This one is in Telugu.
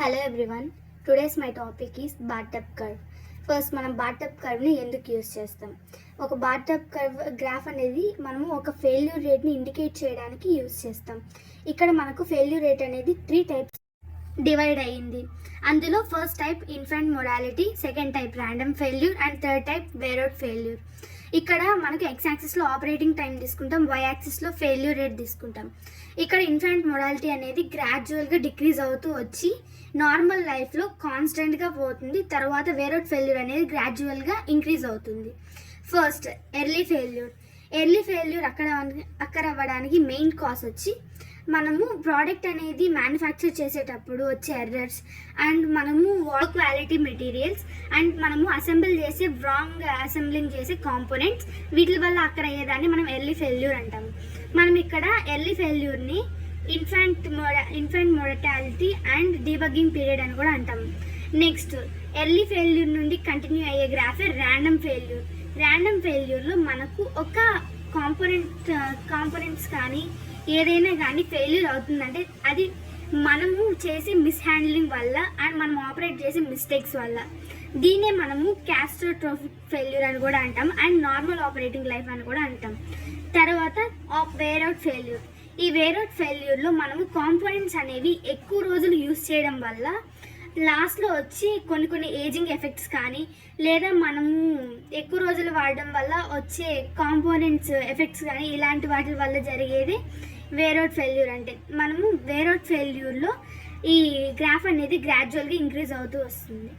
Hello everyone, today's my topic is బాటప్ curve. First మనం బాటప్ కర్వ్ని ఎందుకు యూస్ చేస్తాం? ఒక బాటప్ కర్వ్ గ్రాఫ్ అనేది మనము ఒక ఫెయిల్యూర్ రేట్ని ఇండికేట్ చేయడానికి యూస్ చేస్తాం. ఇక్కడ మనకు ఫెయిల్యూర్ రేట్ అనేది 3 టైప్స్ డివైడ్ అయ్యింది. అందులో first type infant mortality, second type random failure and third type wear out failure. ఇక్కడ మనకు ఎక్స్ యాక్సిస్లో ఆపరేటింగ్ టైం తీసుకుంటాం, వై యాక్సిస్లో ఫెయిల్యూర్ రేట్ తీసుకుంటాం. ఇక్కడ ఇన్ఫాంట్ మొడాలిటీ అనేది గ్రాడ్యువల్గా డిక్రీజ్ అవుతూ వచ్చి నార్మల్ లైఫ్లో కాన్స్టెంట్గా పోతుంది. తర్వాత వేరోడ్ ఫెయిల్యూర్ అనేది గ్రాడ్యువల్గా ఇంక్రీజ్ అవుతుంది. ఫస్ట్ ఎర్లీ ఫెయిల్యూర్ అక్కర్ అవ్వడానికి మెయిన్ కాజ్ వచ్చి మనము ప్రోడక్ట్ అనేది మ్యానుఫ్యాక్చర్ చేసేటప్పుడు వచ్చే ఎర్రర్స్ అండ్ మనము క్వాలిటీ మెటీరియల్స్ అండ్ మనము అసెంబుల్ చేసే రాంగ్ అసెంబ్లింగ్ చేసే కాంపోనెంట్స్, వీటి వల్ల అక్కడ అయ్యేదాన్ని మనం ఎర్లీ ఫెయిల్యూర్ అంటాము. మనం ఇక్కడ ఎర్లీ ఫెయిల్యూర్ని infant mortality and debugging period అని కూడా అంటాము. నెక్స్ట్ ఎర్లీ ఫెయిల్యూర్ నుండి కంటిన్యూ అయ్యే గ్రాఫే ర్యాండమ్ ఫెయిల్యూర్లో మనకు ఒక కాంపోనెంట్స్ కానీ ఏదైనా కానీ ఫెయిల్యూర్ అవుతుందంటే అది మనము చేసే మిస్హ్యాండ్లింగ్ వల్ల అండ్ మనం ఆపరేట్ చేసే మిస్టేక్స్ వల్ల. దీన్నే మనము క్యాటాస్ట్రోఫిక్ ఫెయిల్యూర్ అని కూడా అంటాం అండ్ నార్మల్ ఆపరేటింగ్ లైఫ్ అని కూడా అంటాం. తర్వాత వేరోడ్ ఫెయిల్యూర్. ఈ వేరోడ్ ఫెయిల్యూర్లో మనము కాంపోనెంట్స్ అనేవి ఎక్కువ రోజులు యూస్ చేయడం వల్ల లాస్ట్లో వచ్చి కొన్ని ఏజింగ్ ఎఫెక్ట్స్ కానీ లేదా మనము ఎక్కువ రోజులు వాడడం వల్ల వచ్చే కాంపోనెంట్స్ ఎఫెక్ట్స్ కానీ ఇలాంటి వాటి వల్ల జరిగేది వేరోడ్ ఫెయిల్యూర్. అంటే మనము వేరోడ్ ఫెయిల్యూర్లో ఈ గ్రాఫ్ అనేది గ్రాడ్యువల్గా ఇంక్రీజ్ అవుతూ వస్తుంది.